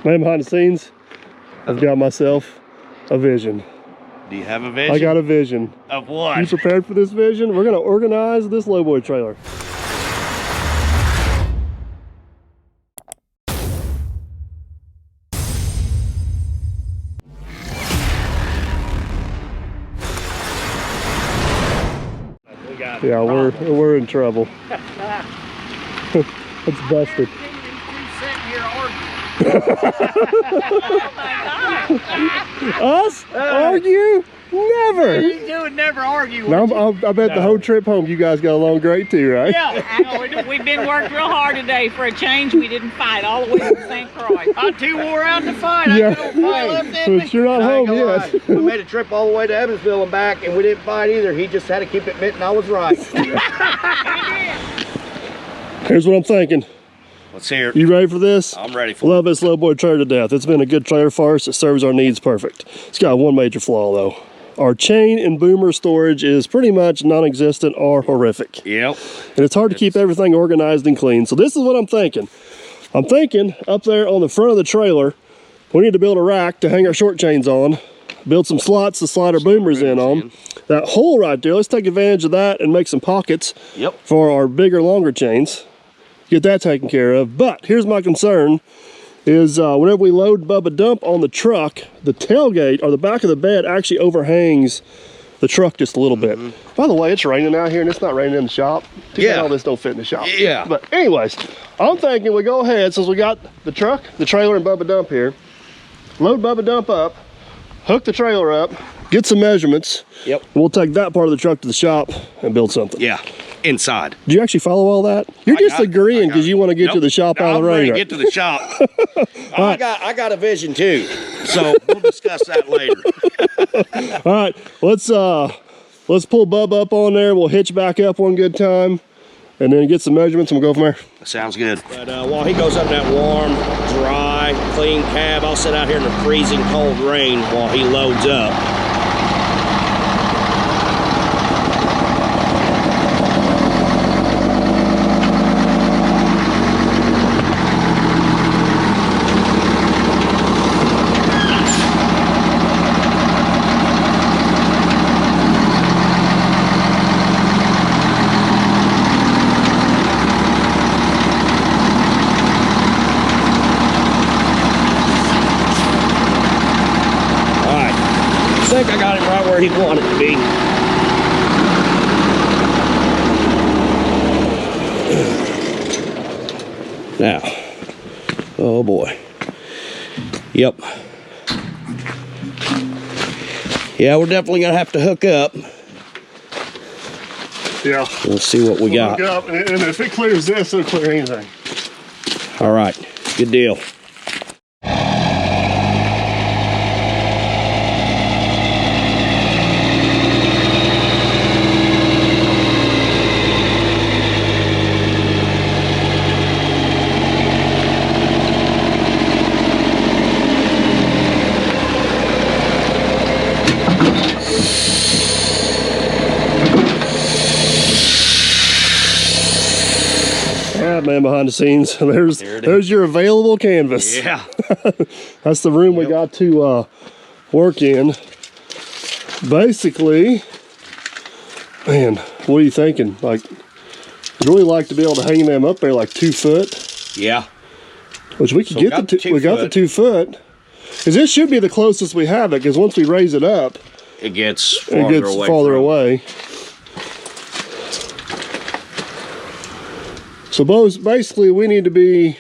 Man behind the scenes, I've got myself a vision. Do you have a vision? I got a vision. Of what? You prepared for this vision? We're gonna organize this lowboy trailer. Yeah, we're in trouble. It's busted. Us? Argue? Never. You would never argue. No, I bet the whole trip home you guys got along great too, right? Yeah, we've been worked real hard today for a change. We didn't fight all the way to St. Croix. I too wore out to fight. Yeah. But you're not home yet. We made a trip all the way to Evansville and back, and we didn't fight either. He just had to keep admitting I was right. Here's what I'm thinking. Let's hear it. You ready for this? I'm ready for it. Love this lowboy trailer to death. It's been a good trailer for us. It serves our needs perfect. It's got one major flaw though. Our chain and boomer storage is pretty much non-existent or horrific. Yep. And it's hard to keep everything organized and clean. So this is what I'm thinking. I'm thinking up there on the front of the trailer, we need to build a rack to hang our short chains on, build some slots to slide our boomers in on. That hole right there, let's take advantage of that and make some pockets for our bigger, longer chains. Get that taken care of. But here's my concern is whenever we load Bubba Dump on the truck, the tailgate or the back of the bed actually overhangs the truck just a little bit. By the way, it's raining out here and it's not raining in the shop. Too bad all this don't fit in the shop. Yeah. But anyways, I'm thinking we go ahead, since we got the truck, the trailer, and Bubba Dump here, load Bubba Dump up, hook the trailer up, get some measurements. Yep. We'll take that part of the truck to the shop and build something. Yeah. Inside. Do you actually follow all that? You're just agreeing because you want to get to the shop out of the rain. I'm ready to get to the shop. I got a vision too, so we'll discuss that later. All right, let's pull Bub up on there. We'll hitch back up one good time, and then get some measurements, and we'll go from there. Sounds good. But while he goes up in that warm, dry, clean cab, I'll sit out here in the freezing cold rain while he loads up. I think I got him right where he wanted to be. Now, oh boy. Yep. Yeah, we're definitely gonna have to hook up. Yeah. Let's see what we got. Hook up, and if it clears this, it'll clear anything. All right, good deal. Man behind the scenes. There's your available canvas. Yeah. That's the room we got to work in. Basically, man, what are you thinking? Like, I'd really like to be able to hang them up there like 2 foot. Yeah. Which we could get the 2 foot. We got the 2 foot. Because this should be the closest we have it, because once we raise it up, it gets farther away. So basically we need to be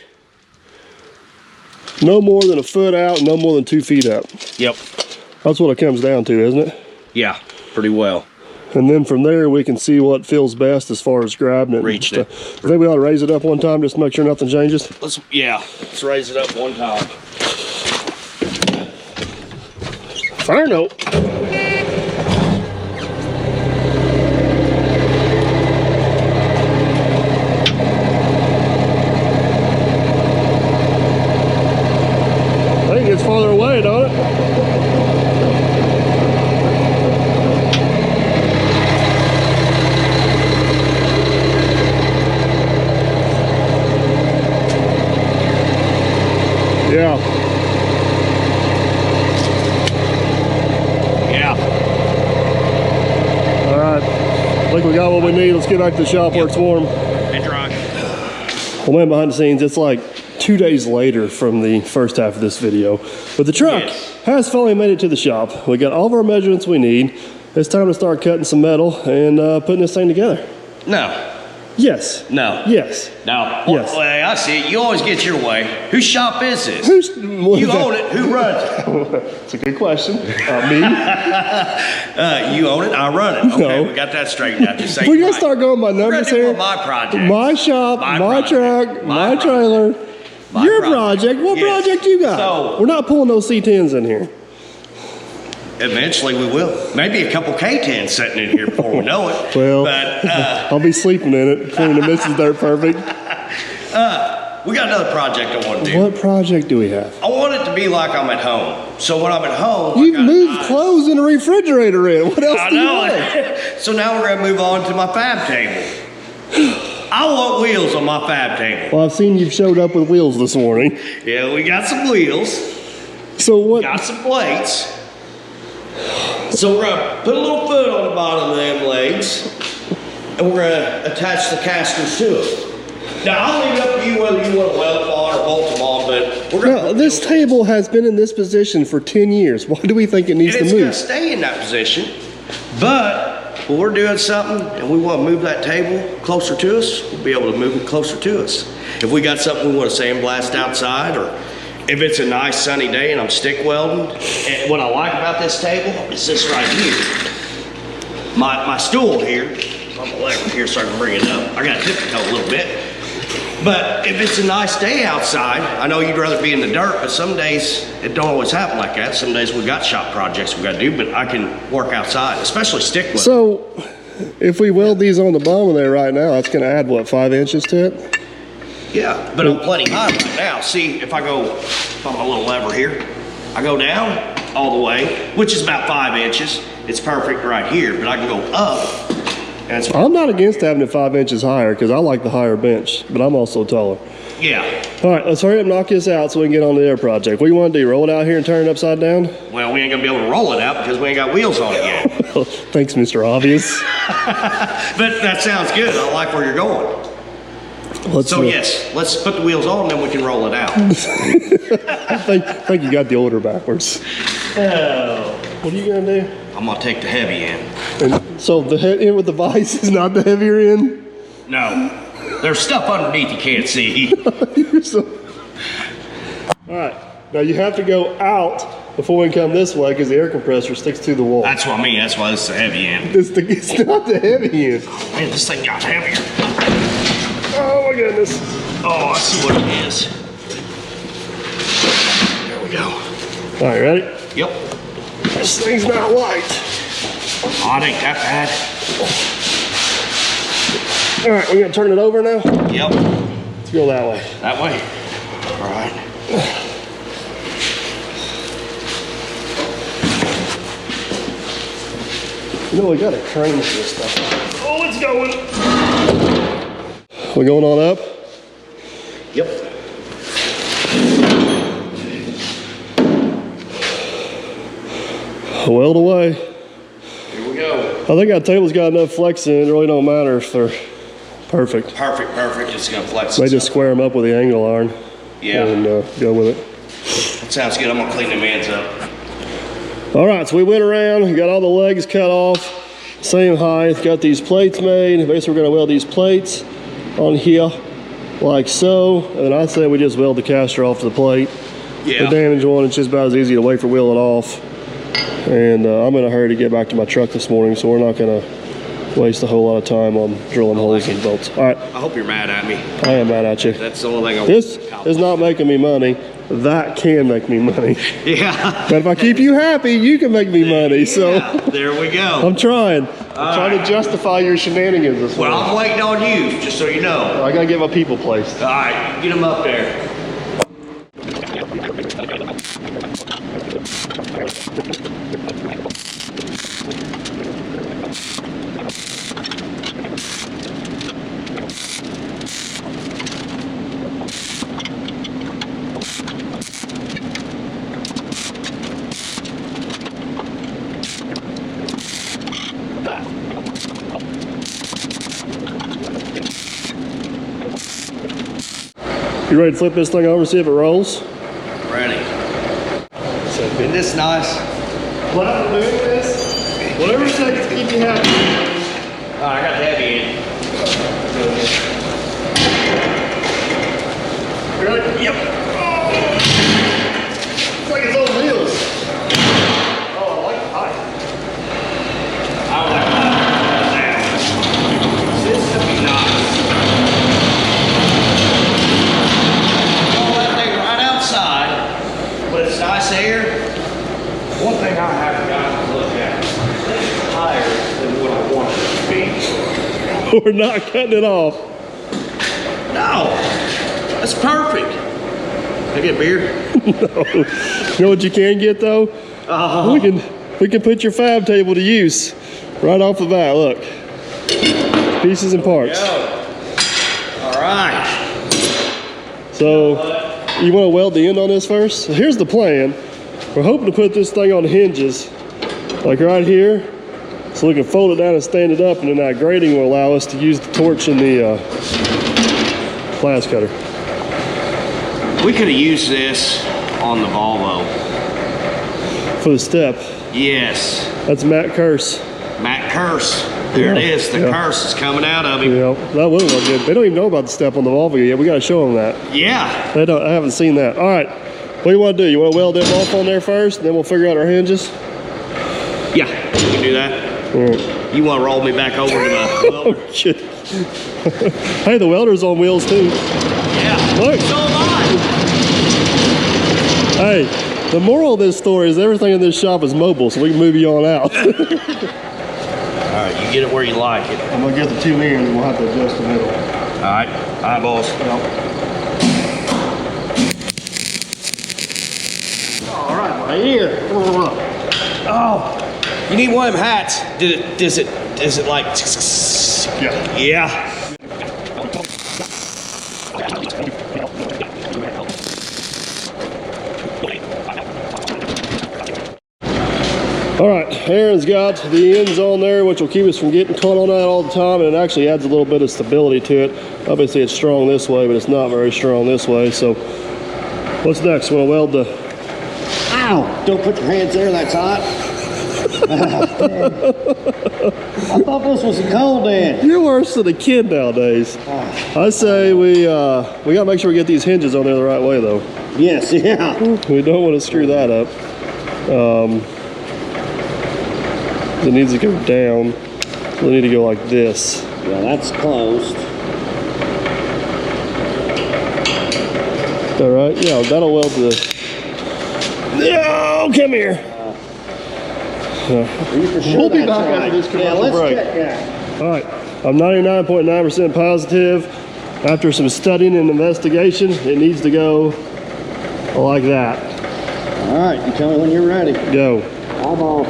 no more than 1 foot out, no more than 2 feet up. Yep. That's what it comes down to, isn't it? Yeah, pretty well. And then from there we can see what feels best as far as grabbing it. Reaching it. I think we ought to raise it up one time just to make sure nothing changes. Let's raise it up one time. Fire note. It's farther away, don't it? Yeah. We got what we need. Let's get back to the shop where it's warm. And dry. Well, man, behind the scenes, it's like 2 days later from the first half of this video. But the truck has finally made it to the shop. We got all of our measurements we need. It's time to start cutting some metal and putting this thing together. No. Yes. No. Yes. No. Yes. Well, I see it. You always get your way. Whose shop is this? You own it. Who runs it? It's a good question. Me? You own it. I run it. Okay, No. we got that straightened out. Just say We're going to start going by numbers here. My project. My shop, my project. truck, my project. trailer. My Your project. What Yes. project you got? So- We're not pulling those C10s in here. Eventually we will. Maybe a couple K10s sitting in here before we know it. Well, But I'll be sleeping in it, cleaning the Mrs. Dirt Perfect. we got another project I want to do. What project do we have? I want it to be like I'm at home. So when I'm at home, You've moved clothes in the refrigerator in. What else I do you know want? it. So now we're gonna move on to my fab table. I want wheels on my fab table. Well, I've seen you've showed up with wheels this morning. Yeah, we got some wheels, So what? got some plates. So we're gonna put a little foot on the bottom of them legs, and we're gonna attach the casters to it. Now I'll leave it up to you whether you want to weld them on or bolt them on, but we're gonna. Now, this table has been in this position for 10 years. Why do we think it needs And to it's gonna move? stay in that position, but when we're doing something and we want to move that table closer to us, we'll be able to move it closer to us. If we got something we want to sandblast outside, or if it's a nice sunny day and I'm stick welding, and what I like about this table is this right here. My stool here, I'm gonna lay it here so I can bring it up. I gotta tip it a little bit. But if it's a nice day outside, I know you'd rather be in the dirt, but some days it don't always happen like that. Some days we got shop projects we gotta do, but I can work outside, especially stick welding. So, if we weld these on the bottom there right now, that's going to add, what, 5 inches to it? Yeah, but I'm plenty high right now. See, if I'm a little lever here, I go down all the way, which is about 5 inches. It's perfect right here, but I can go up. And it's, I'm not against having it 5 inches higher because I like the higher bench, but I'm also taller. yeah. All right, let's hurry up and knock this out so we can get on to the other project. What do you want to do, roll it out here and turn it upside down? Well, we ain't gonna be able to roll it out because we ain't got wheels on it yet. Thanks, Mr. Obvious. But that sounds good. I like where you're going. So yes, let's put the wheels on, then we can roll it out. I think you got the order backwards. Oh. What are you going to do? I'm gonna take the heavy end. And so the head end with the vise is not the heavier end? No, there's stuff underneath you can't see. All right, now you have to go out before we can come this way because the air compressor sticks to the wall. That's what I mean. That's why this is the heavy end. It's not the heavy end. Man, this thing got heavier. Oh my goodness. Oh, I see what it is. There we go. All right, ready? Yep. This thing's not light. Oh, it ain't that bad. All right, we're gonna turn it over now. Yep. Let's go that way. That way. All right. You know, we got a crane for this stuff. Oh, it's going. We going on up? Yep. Weld away. Here we go. I think our table's got enough flex in it. It really don't matter if they're perfect. Perfect, perfect. It's gonna flex. They just itself. square them up with the angle iron. Yeah. And go with it. That sounds good. I'm gonna clean them ends up. All right, so we went around, got all the legs cut off, same height, got these plates made. Basically, we're gonna weld these plates on here like so. And then I'd say we just weld the caster off the plate. Yeah. The damaged one, it's just about as easy to wait for wheel it off. And I'm in a hurry to get back to my truck this morning, so we're not gonna waste a whole lot of time on drilling holes and bolts. All right, I hope you're mad at me. I am mad at you. That's the only thing I This is not making me money. That can make me money. Yeah. But if I keep you happy, you can make me money. So Yeah, there we go. I'm trying. I'm trying to justify your shenanigans this Well, morning. I'm waiting on you, just so you know. I gotta get my people placed. All right, get them up there. You ready to flip this thing over and see if it rolls? Ready. So, isn't this nice? What I'm doing this, whatever it takes to keep you happy. Oh, I got the heavy end. You ready? Yep. Oh. It's like it's on wheels. Oh, I like the height. I like that. This is gonna be nice. Roll that thing right outside, but it's nice air. One thing I haven't got to look at, this is higher than what I wanted it to be. We're not cutting it off. No, that's perfect. Can I get beer? No. You know what you can get though? We can put your fab table to use right off the bat. Look, pieces and parts. All right. So you want to weld the end on this first? So here's the plan. We're hoping to put this thing on hinges, like right here, so we can fold it down and stand it up, and then that grating will allow us to use the torch and the glass cutter. We could have used this on the Volvo. For the step. Yes. That's Matt Curse. Matt Curse. There it is. The curse is coming out of him. Yeah, that would look good. They don't even know about the step on the Volvo yet. We got to show them that. Yeah. They don't. I haven't seen that. All right. What do you want to do? You want to weld them off on there first, and then we'll figure out our hinges? Yeah, we can do that. All right. You want to roll me back over to the welder? Oh, shit. Hey, the welder's on wheels too. Yeah. Look. So am I. Hey, the moral of this story is everything in this shop is mobile, so we can move you on out. All right, you get it where you like it. I'm going to get the two ends, and we'll have to adjust the middle. All right. All right, boss. All right, right here. Oh, you need one of them hats. Is it like? Yeah. Yeah. All right, Aaron's got the ends on there, which will keep us from getting caught on that all the time, and it actually adds a little bit of stability to it. Obviously, it's strong this way, but it's not very strong this way. So, what's next? Want to weld the? Ow! Don't put your hands there. That's hot. I thought this was a cold end. You're worse than a kid nowadays. I say we got to make sure we get these hinges on there the right way, though. Yes, yeah. We don't want to screw that up. It needs to go down. So we need to go like this. Yeah, that's closed. All right, yeah, that'll weld the. No, come here. Are you for sure We'll be that's back right? after this Yeah, commercial let's break. check that. All right, I'm 99.9% positive. After some studying and investigation, it needs to go like that. All right, you tell me when you're ready. Go. I'm on.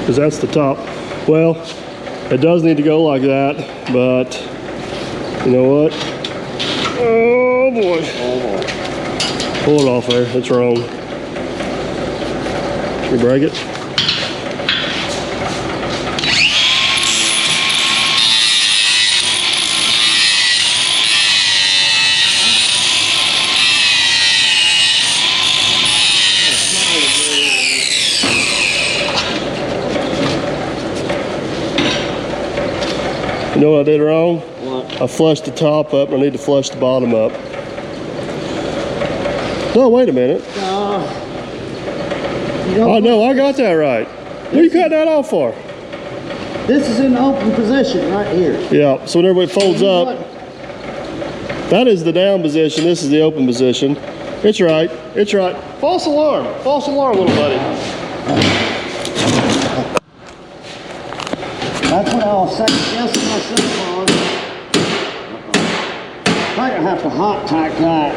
Because that's the top. Well, it does need to go like that, but you know what? Oh boy. Pull it off there. It's wrong. You break it? You know what I did wrong? What? I flushed the top up, and I need to flush the bottom up. No, wait a minute. Oh, no, I got that right. What are you cutting that off for? This is in open position right here. Yeah, so whenever it folds up, that is the down position, this is the open position. It's right, it's right. False alarm, little buddy. That's what I was second guessing myself on. I think I have to hot tack that.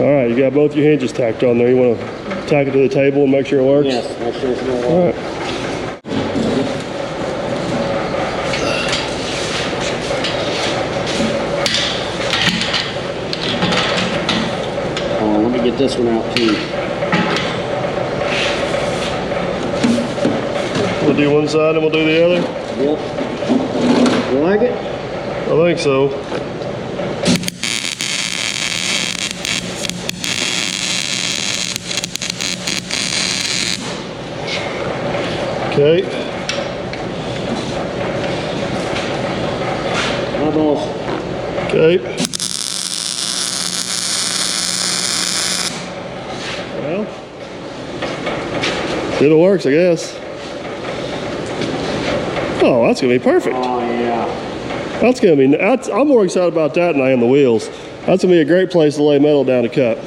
All right, you got both your hinges tacked on there. You want to tack it to the table and make sure it works? Yes, make sure it's going to All work. right. get this one out too. We'll do one side and we'll do the other? Yep. You like it? I think so. Okay. Eyeballs. Okay. Well, it works, I guess. Oh, that's gonna be perfect. Oh yeah. That's gonna be. I'm more excited about that than I am the wheels. That's gonna be a great place to lay metal down to cut.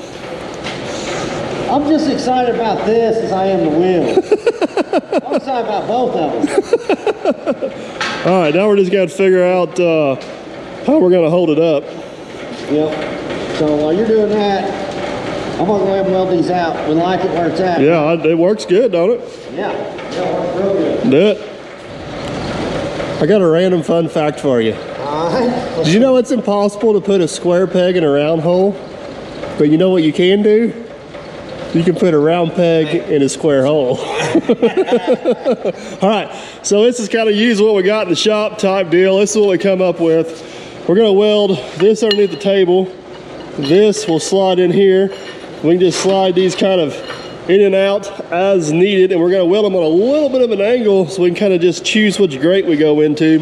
I'm just excited about this as I am the wheel. I'm excited about both of them. All right, now we're just gonna figure out how we're gonna hold it up. Yep. So while you're doing that, I'm gonna go ahead and weld these out. We like it where it's at. Yeah, it works good, don't it? Yeah. It works real good. Do it. I got a random fun fact for you. All right. Did you know it's impossible to put a square peg in a round hole? But you know what you can do? You can put a round peg in a square hole. All right, so this is kind of use what we got in the shop type deal. This is what we come up with. We're gonna weld this underneath the table. This will slide in here. We can just slide these kind of in and out as needed, and we're gonna weld them on a little bit of an angle so we can kind of just choose which grate we go into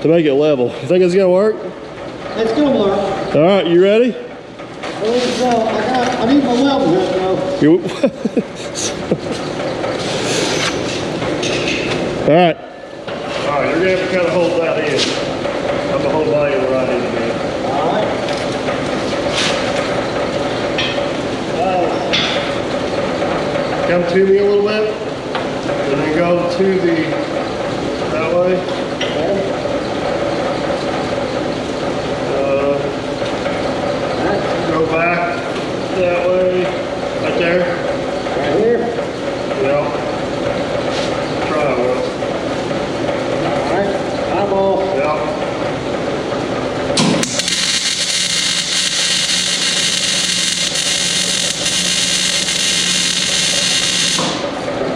to make it level. You think it's gonna work? It's gonna work. All right, you ready? So I need my welding hook though. All right. All right, you're gonna have to kind of hold that in. I'm gonna hold mine right in here. All right. Come to me a little bit, and then go to that way. Go back that way, right there. Right here. Yeah. Try it, Will. All right. Eyeball. Yeah.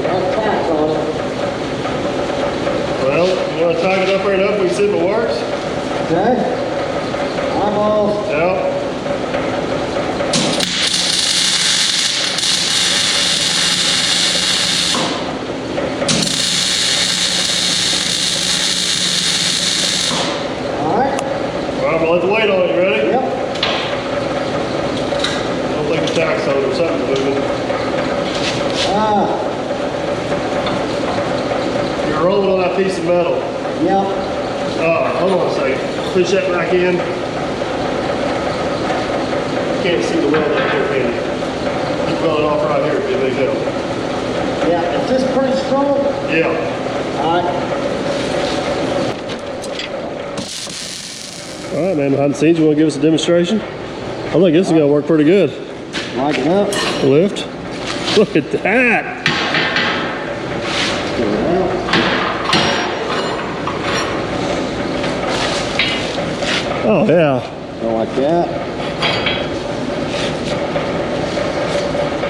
That's tack on it. Well, you want to tighten it up right up? We can see if it works. Okay. Eyeballs. Yeah. All right. All right, well, let's wait on it. You ready? Yep. I don't think the tack's on or something's moving. You're rolling on that piece of metal. Yep. Hold on a second. Push that back in. Can't see the weld up here, can you? Keep welding off right here, it'd be a big help. Yeah. Is this pretty strong? Yeah. All right. All right, man, behind the scenes, you want to give us a demonstration? I think this is going to work pretty good. Like it up. Lift. Look at that. Get it out. Oh, yeah. Go like that.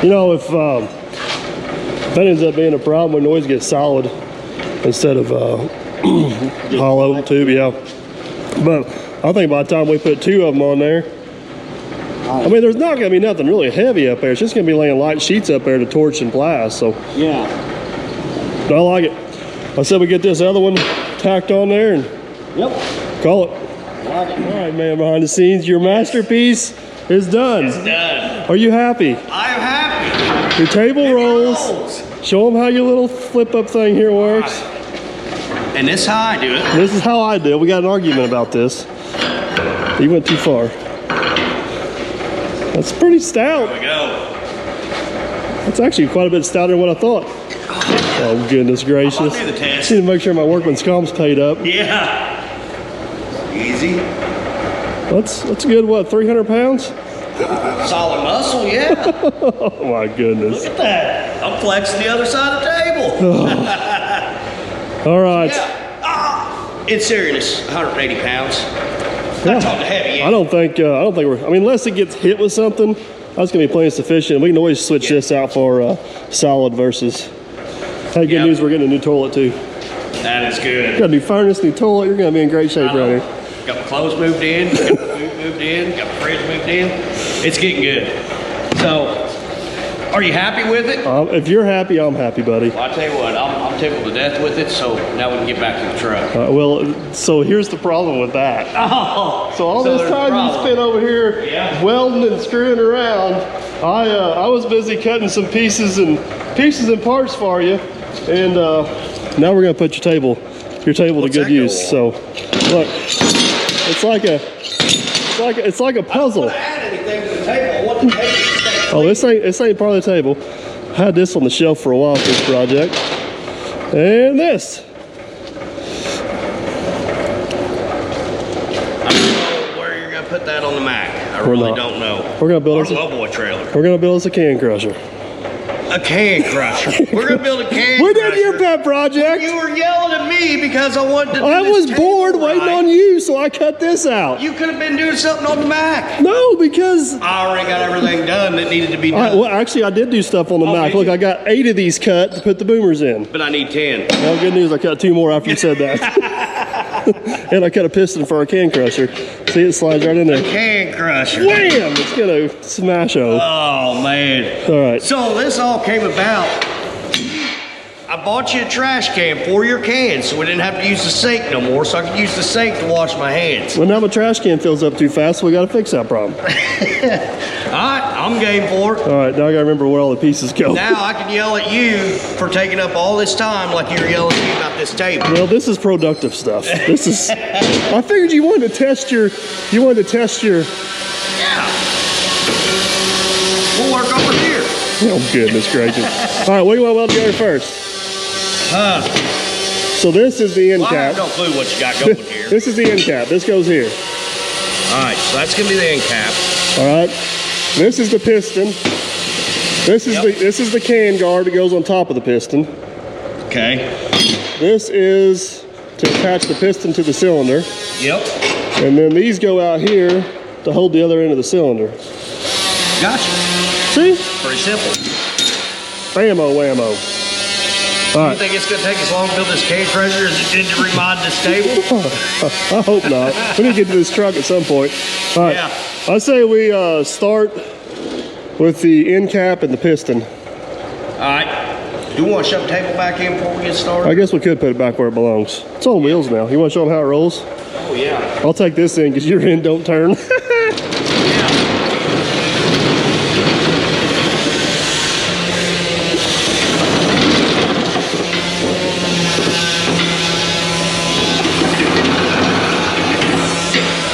You know, if that ends up being a problem, we can always get solid instead of hollow tube, yeah. But I think by the time we put two of them on there, I mean, there's not going to be nothing really heavy up there. It's just going to be laying light sheets up there to torch and blast. So, Yeah. but I like it. I said we get this other one tacked on there and Yep. call it. Like it. All right, man, behind the scenes, your masterpiece is done. It's done. Are you happy? I am happy. Your table It rolls. rolls. Show them how your little flip-up thing here works. And this is how I do it. This is how I do it. We got an argument about this. You went too far. That's pretty stout. Here we go. That's actually quite a bit stouter than what I thought. Oh, goodness gracious. I'll do the test. Need to make sure my workman's comp's paid up. Yeah. Easy. That's good, what, 300 pounds? Solid muscle, yeah. Oh, my goodness. Look at that. I'm flexing the other side of the table. All right. Yeah. In seriousness, 180 pounds. Not talking heavy. I don't think we're, I mean, unless it gets hit with something, That's gonna be plenty sufficient. We can always switch this out for solid versus. Hey, good news, we're getting a new toilet too. That is good. Got a new furnace, new toilet. You're gonna be in great shape right here. Got my clothes moved in, got my food moved in, got my fridge moved in. It's getting good. So, are you happy with it? If you're happy, I'm happy, buddy. Well, I tell you what, I'm tickled to death with it. So now we can get back to the truck. Well, so here's the problem with that. Oh, So all this time you spent over here welding and screwing around, I was busy cutting some pieces and parts for you, and now we're gonna put your table to good use. So look, it's like a puzzle. I don't want to add anything to the table. I want the table to stay Oh, this ain't part of the table. I had this on the shelf for a while for this project, and this. I don't know where you're gonna put that on the Mac. I really don't know. We're gonna build Our us a lowboy trailer. We're gonna build us a can crusher. A can crusher. We're gonna build a can We crusher. did your pet project. You were yelling at me because I wanted to do I this was table bored waiting right. on you, so I cut this out. You could have been doing something on the Mac. No, because I already got everything done that needed to be done. well, actually, I did do stuff on the Mac. did Look, you? I got 8 of these cut to put the boomers in. But I need 10. Well, good news, I cut 2 more after you said that. And I cut a piston for our can crusher. See, it slides right in there. Can crusher. Wham! It's gonna smash over. Oh, man. All right. So this all came about. I bought you a trash can for your cans so we didn't have to use the sink no more, so I could use the sink to wash my hands. Well, now my trash can fills up too fast, so we gotta fix that problem. All right, I'm game for it. All right, now I gotta remember where all the pieces go. Now I can yell at you for taking up all this time like you were yelling at me about this table. Well, this is productive stuff. This is. I figured you wanted to test your. Yeah. We'll work over here. Oh goodness gracious! All right, what do you want to weld together first? So this is the end Well, I have cap. no clue what you got going here. This is the end cap. This goes here. All right, so that's gonna be the end cap. All right. This is the piston. This is the can guard that goes on top of the piston. Okay. This is to attach the piston to the cylinder, Yep. and then these go out here to hold the other end of the cylinder. Gotcha. See? Pretty simple. Bammo whammo. All You right. think it's gonna take as long to build this can crusher as it did to remod this table? I hope not. We need to get to this truck at some point. All right. Yeah. I say we start with the end cap and the piston. All right. Do you want to shove the table back in before we get started? I guess we could put it back where it belongs. It's on wheels now. You want to show them how it rolls? Oh yeah. I'll take this in because your end don't turn. Yeah.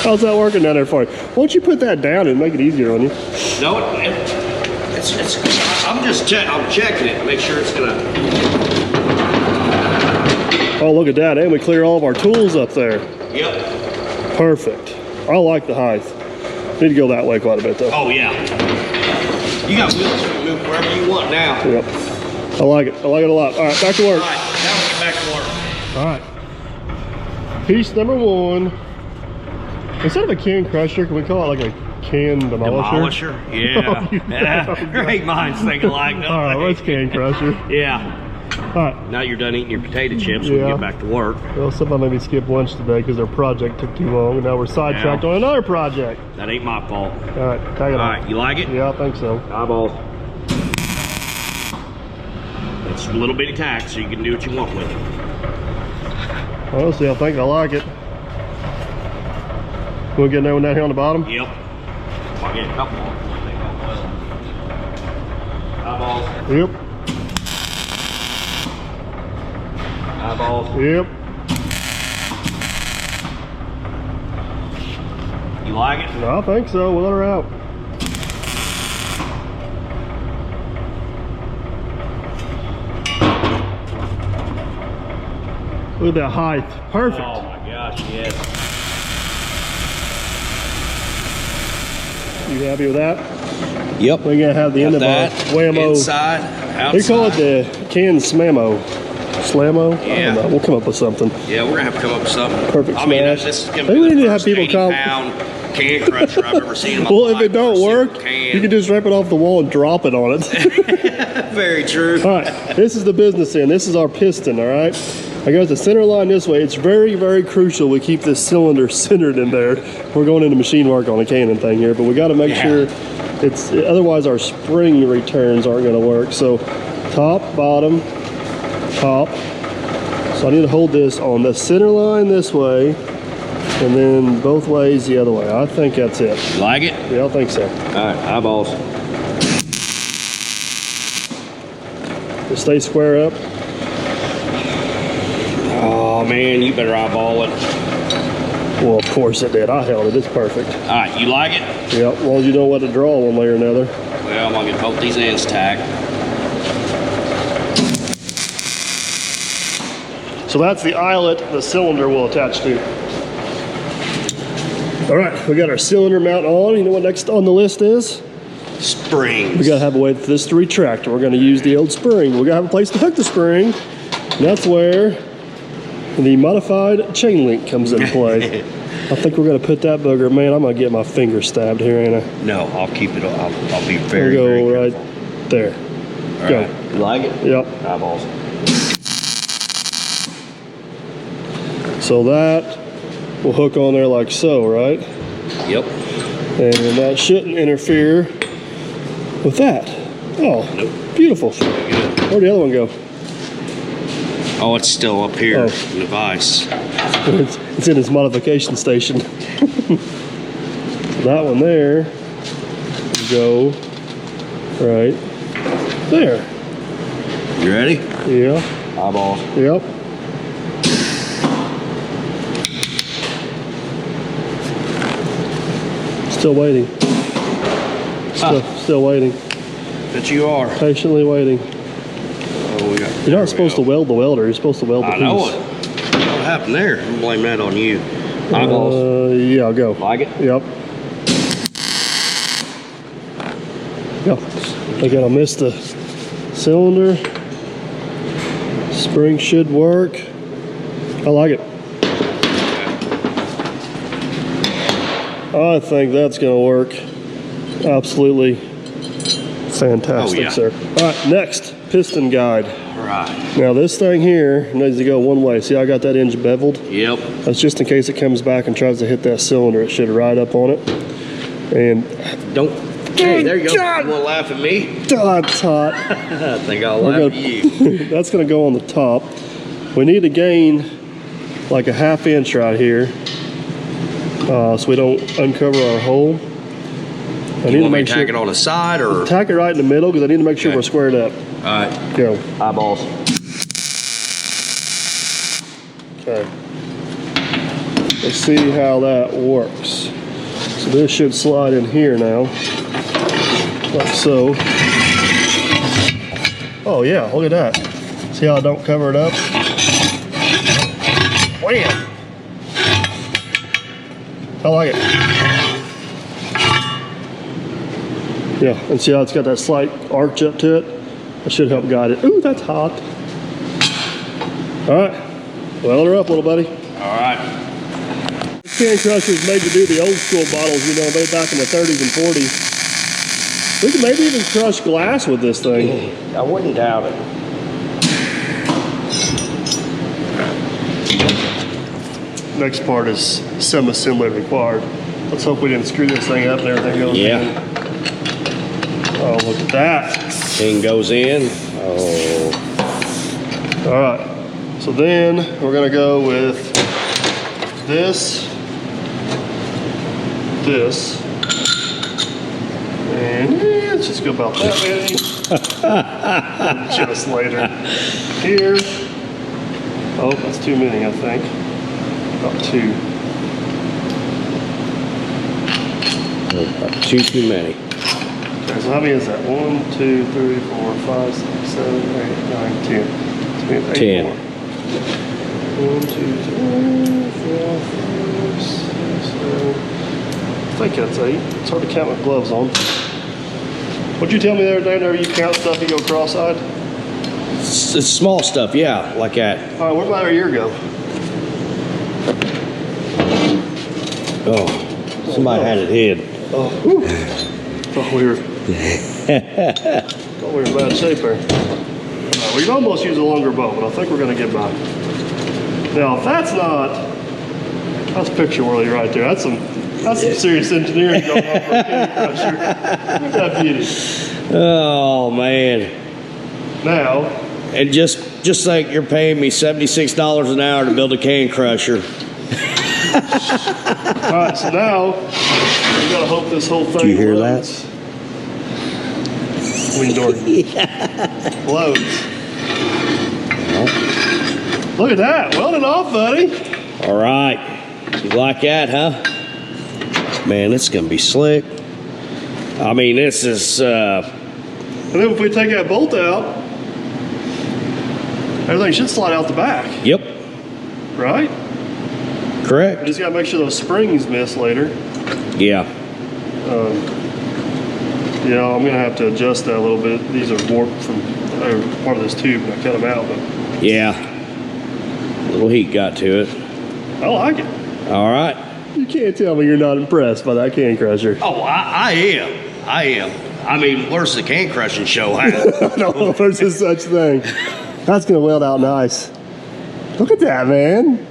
How's that working down there for you? Why don't you put that down and make it easier on you? No, I'm just I'm checking it to make sure it's gonna. Oh, look at that. And we clear all of our tools up there. Yep. Perfect. I like the height. Need to go that way quite a bit though. Oh yeah. You got wheels you can move wherever you want now. Yep. I like it. I like it a lot. All right, back to work. All right, now we get back to work. All right. Piece number 1. Instead of a can crusher, can we call it like a can demolisher? Yeah. Oh, yeah. Great minds think alike. All right, let's can crusher. Yeah. All right. Now you're done eating your potato chips. We Yeah. can get back to work. Well, somebody made me skip lunch today because our project took too long, and now we're sidetracked Yeah. on another project. That ain't my fault. All right, tag it All on. right, you like it? Yeah, I think so. Eyeballs. It's a little bitty tack, so you can do what you want with it. Honestly, I think I like it. We'll get another one down here on the bottom. Yep. I'll get a couple more. They go well. Eyeballs. Yep. Eyeballs. Yep. You like it? I think so. We'll let her out. Look at that height. Perfect. Oh my gosh, yes. You happy with that? Yep. We're gonna have the end of our whammo. Inside, outside. They call it the can smammo. Slammo? I Yeah. don't know. We'll come up with something. Yeah, we're gonna have to come up with something. Perfect I mean, smash. this is gonna Maybe be we the need to have first people 80 come. pound can crusher I've ever seen in my Well, life. if it don't work, you can just rip it off the wall and drop it on it. Very true. All right, this is the business end. This is our piston, all right? I got the center line this way. It's very, very crucial we keep this cylinder centered in there. We're going into machine work on a Canon thing here, but we got to make sure it's, otherwise our spring returns aren't going to work. So top, bottom, top. So I need to hold this on the center line this way, and then both ways the other way. I think that's it. You like it? Yeah, I think so. All right, eyeballs. Just stay square up. Oh man, you better eyeball it. Well, of course it did. I held it. It's perfect. All right, you like it? Yeah, as long as you know what to draw one way or another. Well, I'm gonna get both these ends tacked. So that's the eyelet the cylinder will attach to. All right, we got our cylinder mount on. You know what next on the list is? Springs. We gotta have a way for this to retract. We're gonna use the old spring. We gotta have a place to hook the spring. And that's where the modified chain link comes into play. I think we're gonna put that booger. Man, I'm gonna get my finger stabbed here, ain't I? No, I'll keep it. I'll be very. We'll very go good. right there. All Go. right. You like it? Yep. Eyeballs. So that will hook on there like so, right? Yep. And that shouldn't interfere with that. Oh, Nope. beautiful. Good. Where'd the other one go? Oh, it's still up here Oh. in the vise. It's in its modification station. That one there will go right there. You ready? Yeah. Eyeballs. Yep. Still waiting. Still waiting. Bet you are. Patiently waiting. Oh, we got. You're not supposed to weld the welder. You're supposed to weld the piece. I know it. What happened there? I'm blame that on you. Eyeballs. Yeah, I'll go. Like it? Yep. Yep. Again, I missed the cylinder. Spring should work. I like it. I think that's going to work. Absolutely fantastic, Oh, yeah. sir. All right, next, piston guide. All right. Now this thing here needs to go one way. See how I got that hinge beveled? Yep. That's just in case it comes back and tries to hit that cylinder. It should ride up on it. And Don't. Hey, there you go. God. You want to laugh at me? that's hot. I think I'll We're laugh gonna- at you. That's going to go on the top. We need to gain like a ½ inch right here, so we don't uncover our hole. I You want me to tack it on the side or? tack it right in the middle because I need to make sure Okay. we're squared up. All right. Go. Eyeballs. Okay. Let's see how that works. So this should slide in here now, like so. Oh yeah, look at that. See how I don't cover it up? Wham! I like it. Yeah, and see how it's got that slight arch up to it? That should help guide it. Ooh, that's hot. All right, weld her up, little buddy. All right. This can crusher is made to do the old school bottles, you know, made back in the 30s and 40s. We could maybe even crush glass with this thing. I wouldn't doubt it. Next part is semi-assembly required. Let's hope we didn't screw this thing up and everything goes Yeah. in. Oh, look at that. Thing goes in. Oh. All right, so then we're gonna go with this, and let's just go about that many. Just later. Here. Oh, that's too many, I think. About two. Too many. Okay, so how many is that? 1, 2, 3, 4, 5, 6, 7, 8, 9, 10. So we have 8 10. more. 1, 2, 3, 4, 5, 6, 7. I think that's 8. It's hard to count with gloves on. What'd you tell me the other day? Whenever you count stuff, you go cross-eyed? It's small stuff, yeah, like that. All right, what about a year ago? Oh, Somebody had it hid. Oh, thought we were in bad shape there. We could almost use a longer bow, but I think we're going to get by. Now, if that's picture worthy right there. That's some serious engineering going on for a cane crusher. Look at that beauty. Oh man. Now, and just think you're paying me $76 an hour to build a cane crusher. All right, so now we gotta hope this whole thing. Do you hear loads. that? I mean, loads. Look at that, welded off, buddy. All right, you like that, huh? Man, it's gonna be slick. I mean, this is. And then if we take that bolt out, everything should slide out the back. Yep. Right? Correct. We just gotta make sure those springs miss later. Yeah. Yeah, I'm gonna have to adjust that a little bit. These are warped from part of this tube, and I cut them out. But yeah. A little heat got to it. I like it. All right. You can't tell me you're not impressed by that cane crusher. Oh, I am. I mean, where's the cane crushing show at? I don't know if there's a such thing. That's gonna weld out nice. Look at that, man.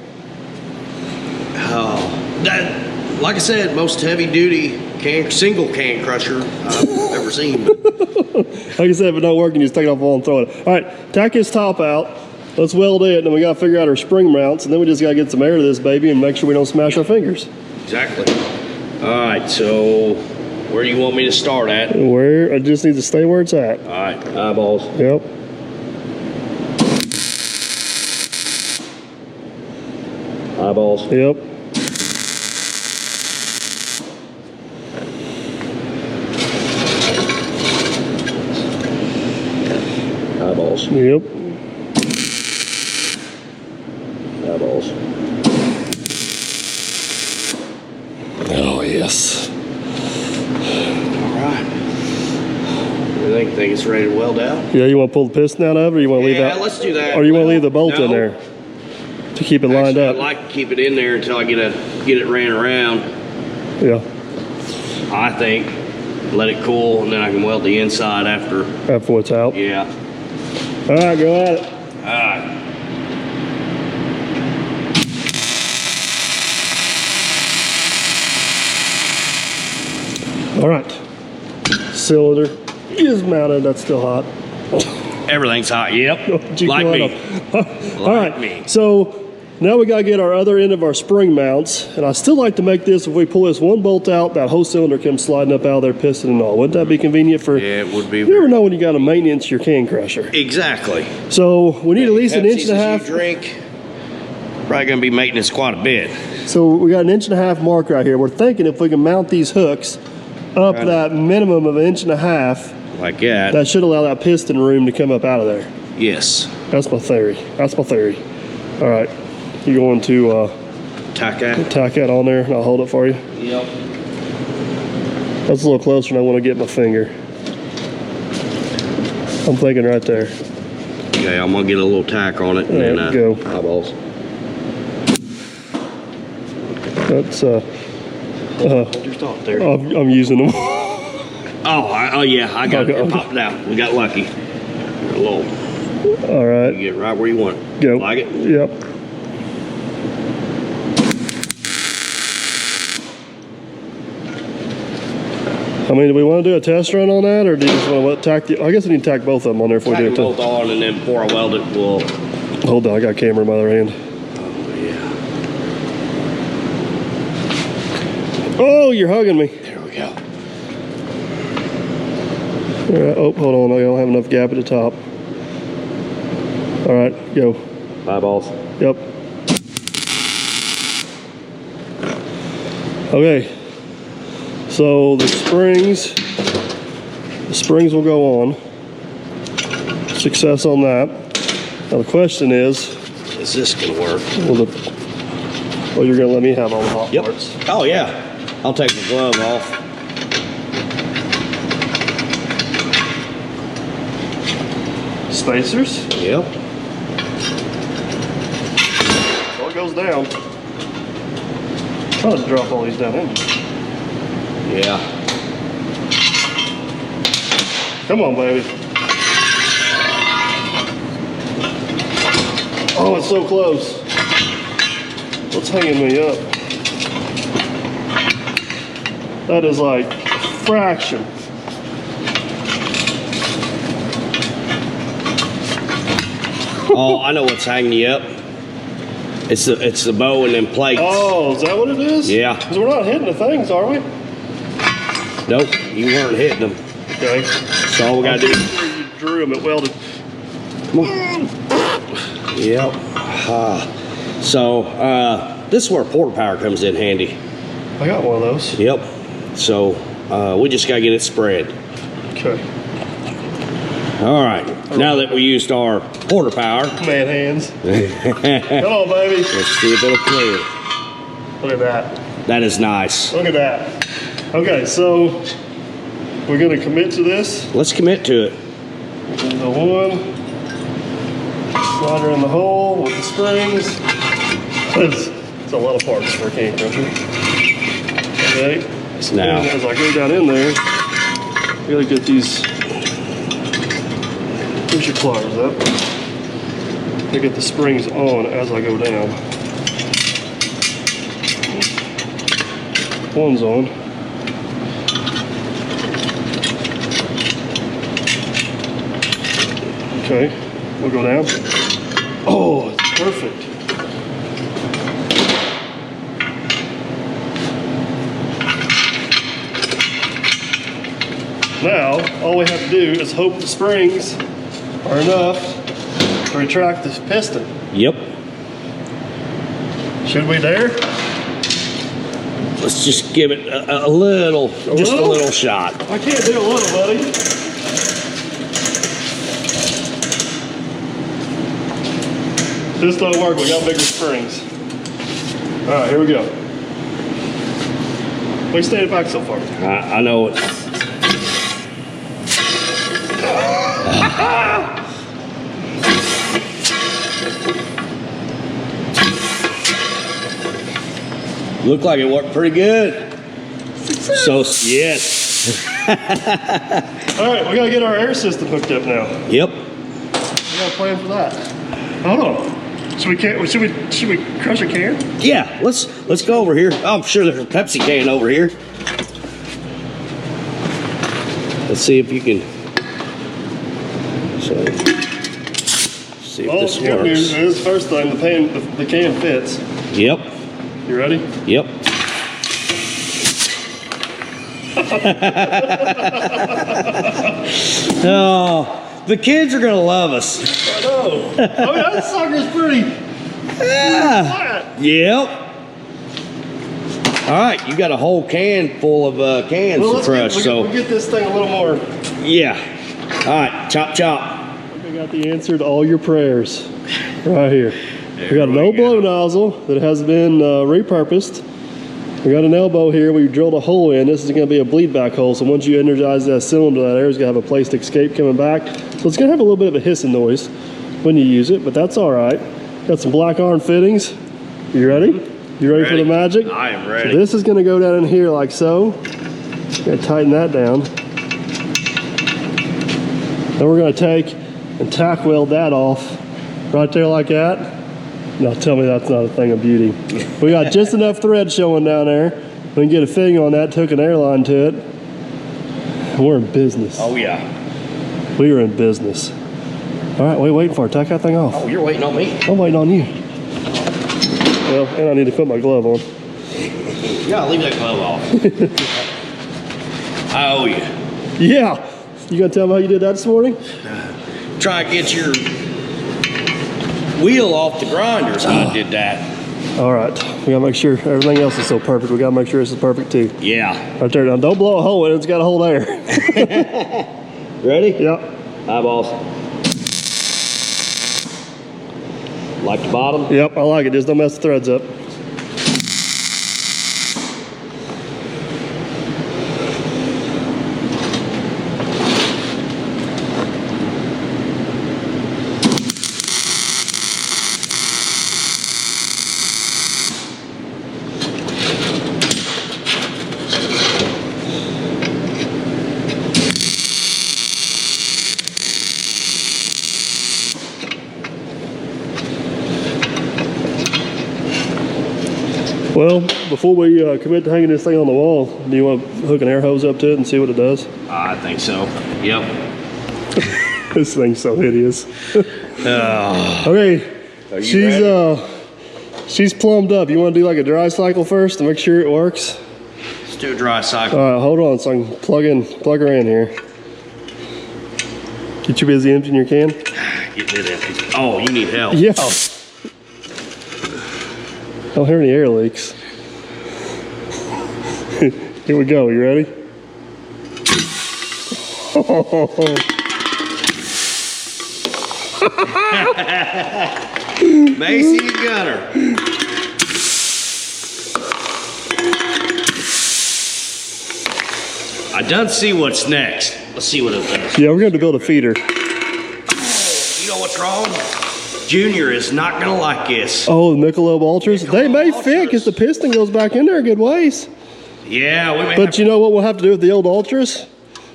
Oh, that, like I said, most heavy-duty single cane crusher I've ever seen. Like I said, if it don't work, you just take it off the wall and throw it. All right, tack his top out. Let's weld it, and then we gotta figure out our spring mounts, and then we just gotta get some air to this baby and make sure we don't smash our fingers. Exactly. All right, so where do you want me to start at? Where? I just need to stay where it's at. All right, eyeballs. Yep. Eyeballs. Yep. Eyeballs. Yep. Eyeballs. Oh, yes. All right. You think it's ready to weld out? Yeah, you want to pull the piston out of it, or you want to leave that? Yeah, let's do that. Or you want to leave the bolt in there to keep it lined Actually, up? I'd like to keep it in there until I get it ran around. Yeah. I think. Let it cool, and then I can weld the inside after. After it's out. Yeah. All right, go at it. All right. All right. Cylinder is mounted. That's still hot. Everything's hot. Yep. Like me. All right. Me. So now we got to get our other end of our spring mounts. And I still like to make this, if we pull this one bolt out, that whole cylinder comes sliding up out of there, piston and all. Wouldn't that be convenient for? Yeah, it would be. You never know when you got to maintenance your cane crusher. Exactly. So we need at least an inch and a half. You drink. Probably going to be maintenance quite a bit. So we got an inch and a half mark right here. We're thinking if we can mount these hooks up that minimum of an inch and a half, like that. that should allow that piston room to come up out of there. Yes. That's my theory. That's my theory. All right. You're going to tack that. Tack that on there, and I'll hold it for you. Yep. That's a little closer than I want to get my finger. I'm thinking right there. Okay, I'm going to get a little tack on it, and There then we go. eyeballs. That's Hold your thought there. I'm using them. Oh yeah, I got it. It popped out. We got lucky. A little. All right. You get it right where you want it. Go. Like it? Yep. I mean, do we want to do a test run on that, or do you just want to tack the? I guess we need to tack both of them on there if we Tack do them it. both on, and then before I weld it, we'll. Hold on, I got a camera in my other hand. Oh, you're hugging me. There we go. All right. Oh, hold on. I don't have enough gap at the top. All right, go. Eyeballs. Yep. Okay. So the springs will go on. Success on that. Now the question is this gonna work? Well, you're gonna let me have all the hot Yep. parts. Oh yeah. I'll take the glove off. Spacers. Yep. So it goes down. Trying to drop all these down in. Yeah. Come on, baby. Oh, it's so close. What's hanging me up? That is like a fraction. Oh, I know what's hanging you up. It's the bow and them plates. Oh, is that what it is? Yeah. Because we're not hitting the things, are we? Nope, you weren't hitting them. Okay. So all we gotta do. You drew them at welded. Come on. Yep. So this is where porta power comes in handy. I got one of those. Yep. So we just gotta get it spread. Okay. All right. Now that we used our porta power, Man hands. Come on, baby. let's see if it'll clear. Look at that. That is nice. Look at that. Okay, so we're gonna commit to this. Let's commit to it. The one. Slide her in the hole with the springs. It's a lot of parts for a can crusher. Okay. Now. And as I go down in there, I gotta get these. Push your pliers up. I get the springs on as I go down. One's on. Okay, we'll go down. Oh, it's perfect. Now, all we have to do is hope the springs are enough to retract this piston. Yep. Should we dare? Let's just give it a little, just a little shot. I can't do a little, buddy. This don't work, we got bigger springs. All right, here we go. Why you standing back so far? I know it. Looked like it worked pretty good. Success. So, yes. All right, we gotta get our air system hooked up now. Yep. We got a plan for that. Hold on. Should we crush a can? Yeah, let's go over here. Oh, I'm sure there's a Pepsi can over here. Let's see if you can. So, see if Well, this the good news works. is, first thing, the can fits. Yep. You ready? Yep. Oh, the kids are gonna love us. I know. Oh, yeah, that sucker's pretty Yeah. flat. Yep. All right, you got a whole can full of cans Well, to crush. we'll get this thing a little more. Yeah. All right, chop chop. I got the answer to all your prayers right here. We got an old blow nozzle that has been repurposed. We got an elbow here. We drilled a hole in. This is going to be a bleed back hole. So once you energize that cylinder, that air is going to have a place to escape coming back. So it's going to have a little bit of a hissing noise when you use it, but that's all right. Got some black iron fittings. You ready? You ready for the magic? I am So ready. this is going to go down in here like so. Going to tighten that down. Then we're going to take and tack weld that off right there like that. Now tell me that's not a thing of beauty. We got just enough thread showing down there. We can get a fitting on that, took an airline to it. We're in business. Oh yeah. We are in business. All right, what are you waiting for? Take that thing off. Oh, you're waiting on me. I'm waiting on you. Well, and I need to put my glove on. You gotta leave that glove off. I owe you. Yeah. You gonna tell me how you did that this morning? Try to get your wheel off the grinders. I did that. All right. We gotta make sure everything else is so perfect. We gotta make sure this is perfect too. Yeah. Right there. Now don't blow a hole in it. It's got to hold air. Ready? Yep. Eyeballs. Like the bottom? Yep. I like it. Just don't mess the threads up. Well, before we commit to hanging this thing on the wall, do you want to hook an air hose up to it and see what it does? I think so. Yep. This thing's so hideous. Oh. Okay, Are you ready? She's plumbed up. You want to do like a dry cycle first to make sure it works? Let's do a dry cycle. All right, hold on so I can plug her in here. Get you busy emptying your can? Getting it empty. Oh, you need help. Yeah. I don't hear any air leaks. Here we go. You ready? Macy and Gunner. I done see what's next. Let's see what it does. Yeah, we're going to build a feeder. You know what's wrong? Junior is not gonna like this. Oh, the Michelob Ultras? They may fit because the piston goes back in there a good ways. Yeah, we may But you know what we'll have to do with the old Ultras?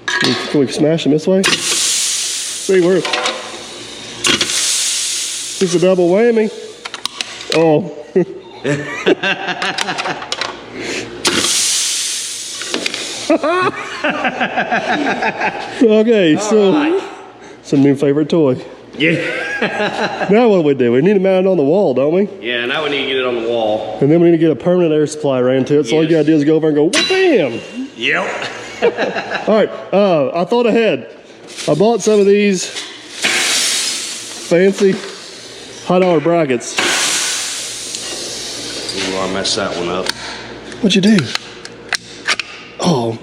Can we smash them this way? See, it's a double whammy. Oh. Okay, so right. it's a new favorite toy. Yeah. Now what do we do? We need to mount it on the wall, don't we? Yeah, now we need to get it on the wall. And then we need to get a permanent air supply ran to it. So all you Yes. gotta do is go over and go, bam! Yep. All right, I thought ahead. I bought some of these fancy $100 brackets. Ooh, I messed that one up. What'd you do? Oh,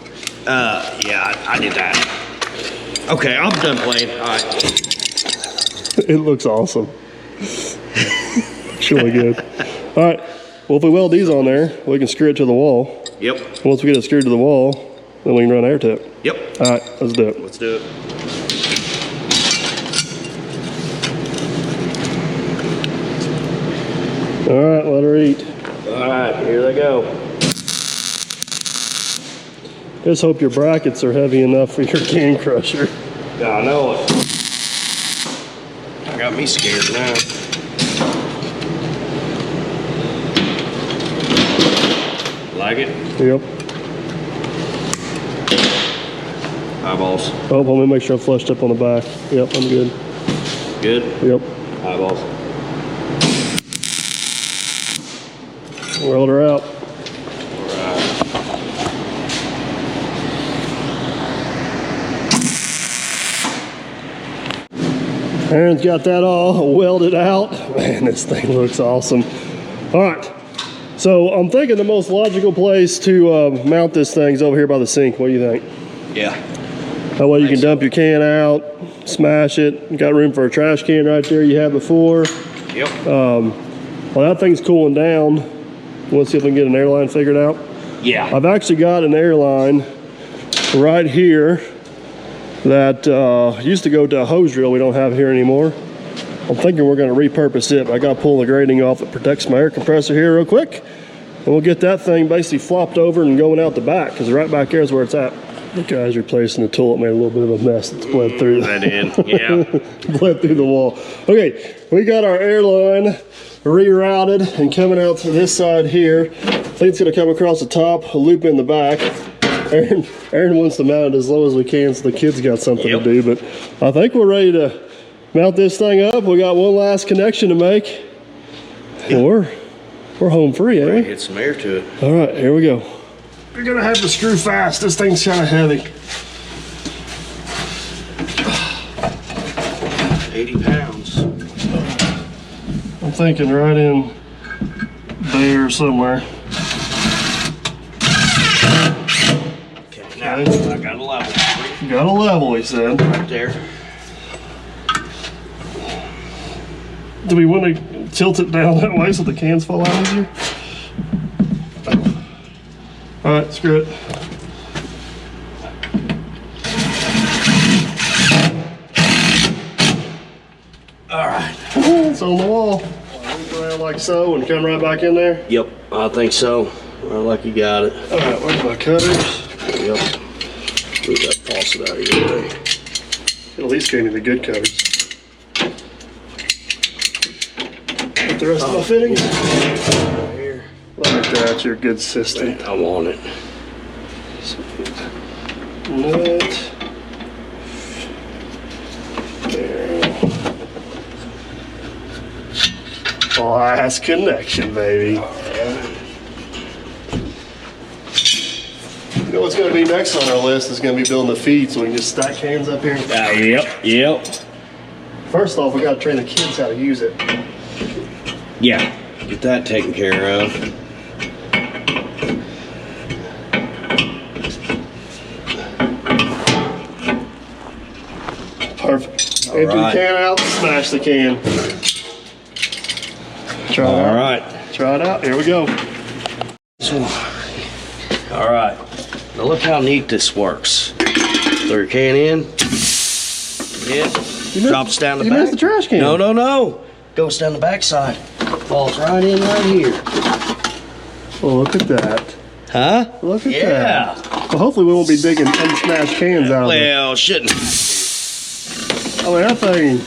Yeah, I did that. Okay, I'm done playing. All right. it looks awesome. It's really good. All right, well, if we weld these on there, we can screw it to the wall. Yep. Once we get it screwed to the wall, then we can run air to it. Yep. All right, let's do it. Let's do it. All right, let her eat. All right, here they go. Just hope your brackets are heavy enough for your can crusher. Yeah, I know it. Got me scared now. Like it? Yep. Eyeballs. Oh, let me make sure I'm flushed up on the back. Yep, I'm good. Good? Yep. Eyeballs. Weld her out. Aaron's got that all welded out. Man, this thing looks awesome. All right, so I'm thinking the most logical place to mount this thing is over here by the sink. What do you think? Yeah. That way you can dump your can out, smash it. You got room for a trash can right there you had before. Yep. Well, that thing's cooling down. Let's see if we can get an airline figured out. Yeah. I've actually got an airline right here that used to go to a hose reel we don't have here anymore. I'm thinking we're going to repurpose it, but I got to pull the grating off that protects my air compressor here real quick. And we'll get that thing basically flopped over and going out the back, because right back there is where it's at. The guy's replacing the tool. It made a little bit of a mess that's bled through. That in, yeah. Bled through the wall. Okay, we got our airline rerouted and coming out to this side here. I think it's going to come across the top, a loop in the back. Aaron wants to mount it as low as we can so the kids got something to do, but I think we're ready to mount this thing up. We got one last connection to make. And we're home free, ain't we? Get some air to it. All right, here we go. We're gonna have to screw fast. This thing's kind of heavy. 80 pounds. I'm thinking right in there somewhere. Okay, now I got a level. Got a level, he said. Right there. Do we want to tilt it down that way so the cans fall out easier? All right, screw it. All right. It's on the wall. Loop around like so and come right back in there. Yep, I think so. I like you got it. All right, where's my cutters? Yep. Move that faucet out of your way. At least gave me the good cutters. Get the rest of my fittings. Right here. Look at that, you're a good assistant. I want it. Nut. Last connection, baby. You know what's going to be next on our list is going to be building the feed so we can just stack cans up here. Yep. First off, we got to train the kids how to use it. Yeah, get that taken care of. Perfect. Empty the can out, smash the can. Try it out. All right. Try it out. Here we go. All right. Now look how neat this works. Throw your can in. Drops down the back. You missed the trash can. No. Goes down the back side. Falls right in right here. Oh, look at that. Huh? Look at that. Yeah. Well, hopefully we won't be digging unsmashed cans out of it. Well, shouldn't. Oh, that thing.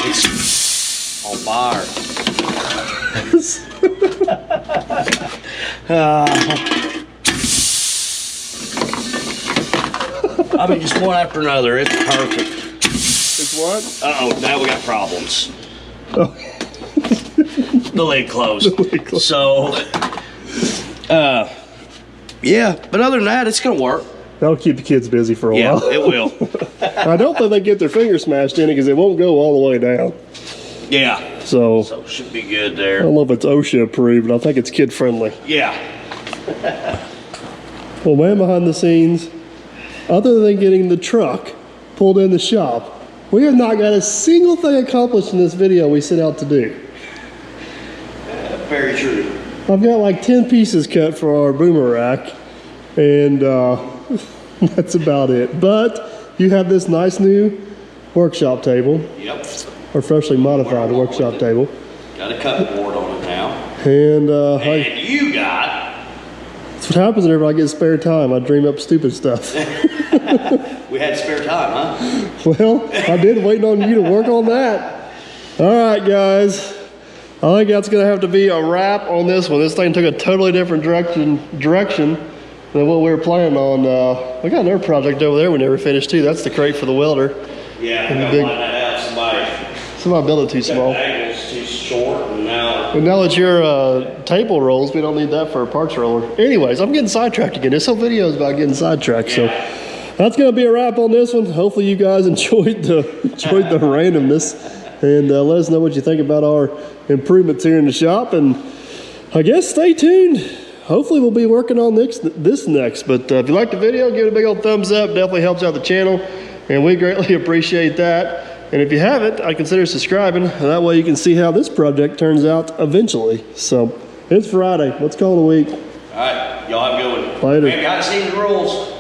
It's on fire. I mean, just one after another. It's perfect. It's what? Uh-oh, now we got problems. Oh. The lid closed. The lid closed. So, yeah. But other than that, it's going to work. That'll keep the kids busy for a Yeah, while. it will. I don't think they get their fingers smashed in it because it won't go all the way down. Yeah. So So, should be good I there. don't know if it's OSHA approved, but I think it's kid friendly. Yeah. Well, man, behind the scenes, other than getting the truck pulled in the shop, we have not got a single thing accomplished in this video we set out to do. Very true. I've got like 10 pieces cut for our boomer rack, and that's about it. But you have this nice new workshop table, Yep. or freshly modified workshop table. Got a cut board on it now. And And you got... that's what happens whenever I get spare time. I dream up stupid stuff. We had spare time, huh? Well, I did waiting on you to work on that. All right, guys. I think that's going to have to be a wrap on this one. This thing took a totally different direction than what we were planning on. We got another project over there we never finished too. That's the crate for the welder. Yeah, And I the got big- line that out. Somebody built it too small. The angle's too short, and now... And now that your table rolls, we don't need that for a parts roller. Anyways, I'm getting sidetracked again. This whole video is about getting sidetracked. So that's going to be a wrap on this one. Hopefully you guys enjoyed the randomness. And let us know what you think about our improvements here in the shop. And I guess stay tuned. Hopefully we'll be working on this next. But if you liked the video, give it a big old thumbs up. Definitely helps out the channel. And we greatly appreciate that. And if you haven't, I consider subscribing. And that way you can see how this project turns out eventually. So it's Friday. Let's call it a week. All right, y'all have a good one. Later. Man, gotta see the rules.